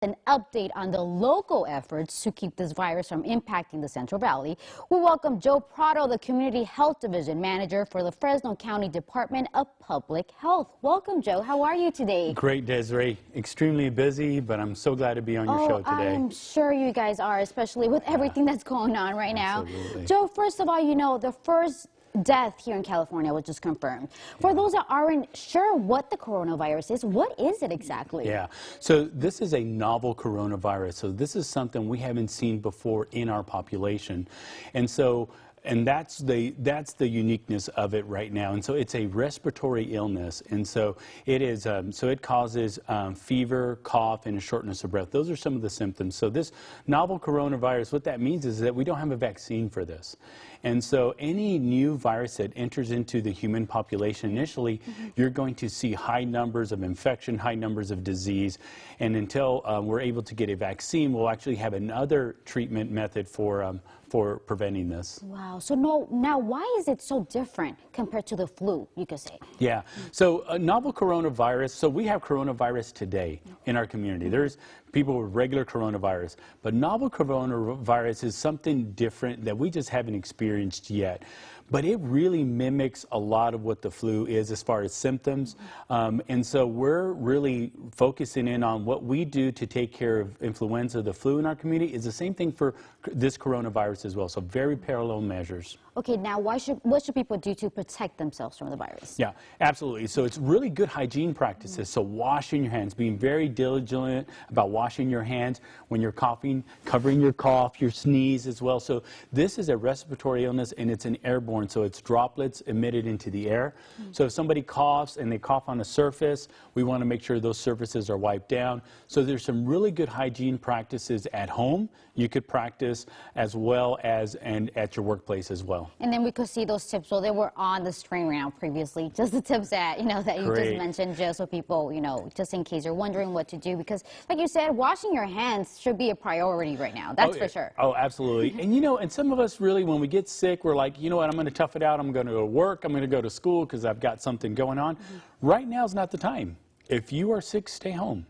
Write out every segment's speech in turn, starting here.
An update on the local efforts to keep this virus from impacting the Central Valley. We welcome Joe Prado, the Community Health Division Manager for the Fresno County Department of Public Health. Welcome, Joe. How are you today? Great, Desiree. Extremely busy, but I'm so glad to be on your show today. I'm sure you guys are, especially with everything that's going on right now. Absolutely. Joe, first of all, you know, the first death here in California was just confirmed. For those that aren't sure what the coronavirus is, what is it exactly? Yeah, so this is a novel coronavirus. So this is something we haven't seen before in our population. And that's the uniqueness of it right now. And so it's a respiratory illness. And so it is, it causes fever, cough, and a shortness of breath. Those are some of the symptoms. So this novel coronavirus, what that means is that we don't have a vaccine for this. And so any new virus that enters into the human population initially, you're going to see high numbers of infection, high numbers of disease. And until we're able to get a vaccine, we'll actually have another treatment method for preventing this. Wow. So now why is it so different compared to the flu, you could say? Yeah. So novel coronavirus, so we have coronavirus today in our community. There's people with regular coronavirus, but novel coronavirus is something different that we just haven't experienced yet. But it really mimics a lot of what the flu is as far as symptoms. And so we're really focusing in on what we do to take care of influenza. The flu in our community is the same thing for this coronavirus as well. So very parallel measures. Okay, now what should people do to protect themselves from the virus? Yeah, absolutely. So it's really good hygiene practices. So washing your hands, being very diligent about washing your hands when you're coughing, covering your cough, your sneeze as well. So this is a respiratory illness and it's an airborne. So it's droplets emitted into the air. So if somebody coughs and they cough on a surface, we want to make sure those surfaces are wiped down. So there's some really good hygiene practices at home you could practice as well as and at your workplace as well. And then we could see those tips. So they were on the screen now previously. Just the tips that that you just mentioned, just so people just in case you're wondering what to do, because like you said, washing your hands should be a priority right now. That's for sure. Oh, absolutely. And and some of us really, when we get sick, we're like, you know what, I'm going to tough it out. I'm going to go to work. I'm going to go to school because I've got something going on. Right now is not the time. If you are sick, stay home.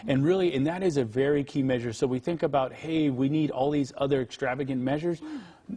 And really, and that is a very key measure. So we think about, hey, we need all these other extravagant measures.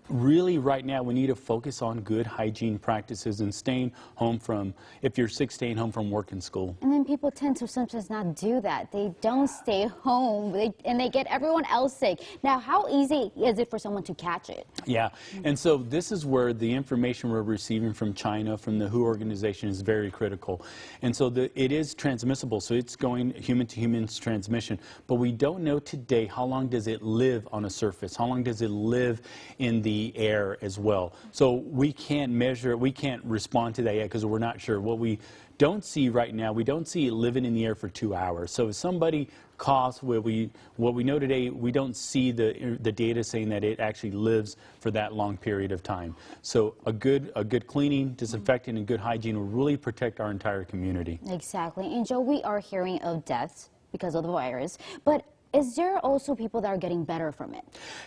Really, right now, we need to focus on good hygiene practices and staying home from, if you're sick, staying home from work and school. And then people tend to sometimes not do that. They don't stay home, and they get everyone else sick. Now, how easy is it for someone to catch it? Yeah, and so this is where the information we're receiving from China, from the WHO organization, is very critical. And so it is transmissible, so it's going human-to-human transmission. But we don't know today how long does it live on a surface, how long does it live in the air as well. So we can't measure, we can't respond to that yet because we're not sure. What we don't see right now, we don't see it living in the air for 2 hours. So if somebody coughs, what we know today, we don't see the data saying that it actually lives for that long period of time. So a good cleaning, disinfecting, and good hygiene will really protect our entire community. Exactly. And Joe, we are hearing of deaths because of the virus, but is there also people that are getting better from it?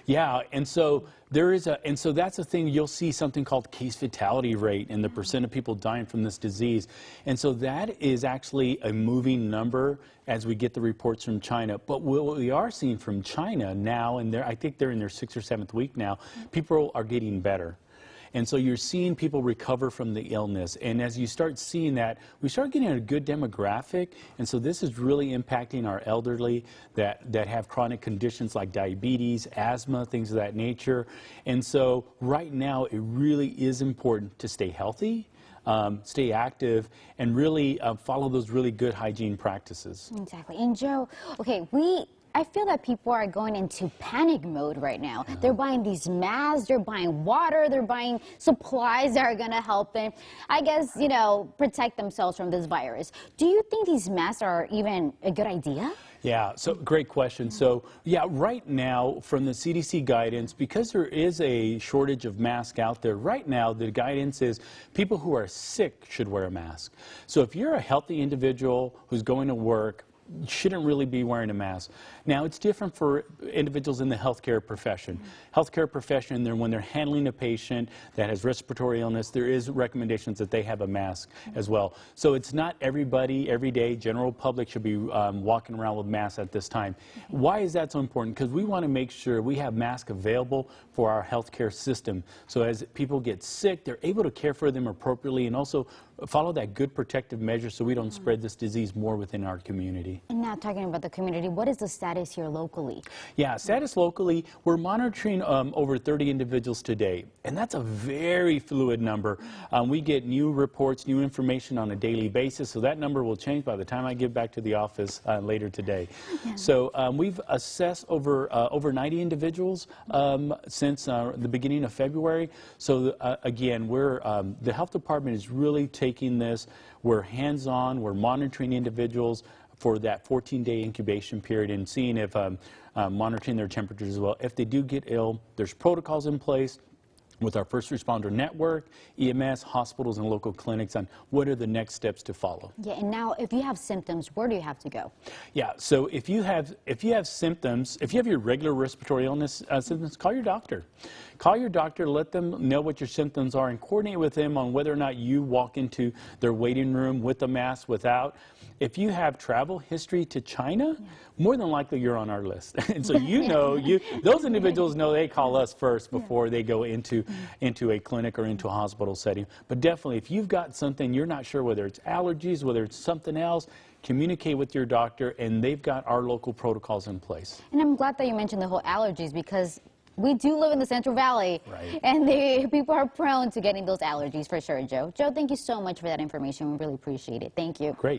Yeah, and so that's the thing. You'll see something called case fatality rate and the percent of people dying from this disease. And so that is actually a moving number as we get the reports from China. But what we are seeing from China now, and I think they're in their 6th or 7th week now, people are getting better. And so you're seeing people recover from the illness. And as you start seeing that, we start getting a good demographic. And so this is really impacting our elderly that have chronic conditions like diabetes, asthma, things of that nature. And so right now, it really is important to stay healthy, stay active, and really follow those really good hygiene practices. Exactly. And Joe, okay, I feel that people are going into panic mode right now. They're buying these masks, they're buying water, they're buying supplies that are going to help them, I guess, protect themselves from this virus. Do you think these masks are even a good idea? Yeah, so great question. So, yeah, right now, from the CDC guidance, because there is a shortage of masks out there, right now the guidance is people who are sick should wear a mask. So if you're a healthy individual who's going to work, shouldn't really be wearing a mask. Now, it's different for individuals in the healthcare profession. Healthcare profession, when they're handling a patient that has respiratory illness, there is recommendations that they have a mask as well. So it's not everybody, every day, general public should be walking around with masks at this time. Why is that so important? Because we want to make sure we have masks available for our healthcare system. So as people get sick, they're able to care for them appropriately and also follow that good protective measure so we don't spread this disease more within our community. And now talking about the community, what is the status here locally? Yeah, status locally, we're monitoring over 30 individuals today, and that's a very fluid number. We get new reports, new information on a daily basis, so that number will change by the time I get back to the office later today. Yeah. So we've assessed over 90 individuals since the beginning of February. So again, the health department is really taking this. We're hands-on. We're monitoring individuals for that 14-day incubation period and seeing if monitoring their temperatures as well. If they do get ill, there's protocols in place with our first responder network, EMS, hospitals, and local clinics on what are the next steps to follow. Yeah, and now if you have symptoms, where do you have to go? Yeah, so if you have symptoms, if you have your regular respiratory illness symptoms, call your doctor. Call your doctor, let them know what your symptoms are, and coordinate with them on whether or not you walk into their waiting room with a mask, without. If you have travel history to China, more than likely you're on our list. And so those individuals know they call us first before they go into a clinic or into a hospital setting. But definitely, if you've got something you're not sure, whether it's allergies, whether it's something else, communicate with your doctor, and they've got our local protocols in place. And I'm glad that you mentioned the whole allergies, because we do live in the Central Valley, right, and people are prone to getting those allergies for sure, Joe. Joe, thank you so much for that information. We really appreciate it. Thank you. Great.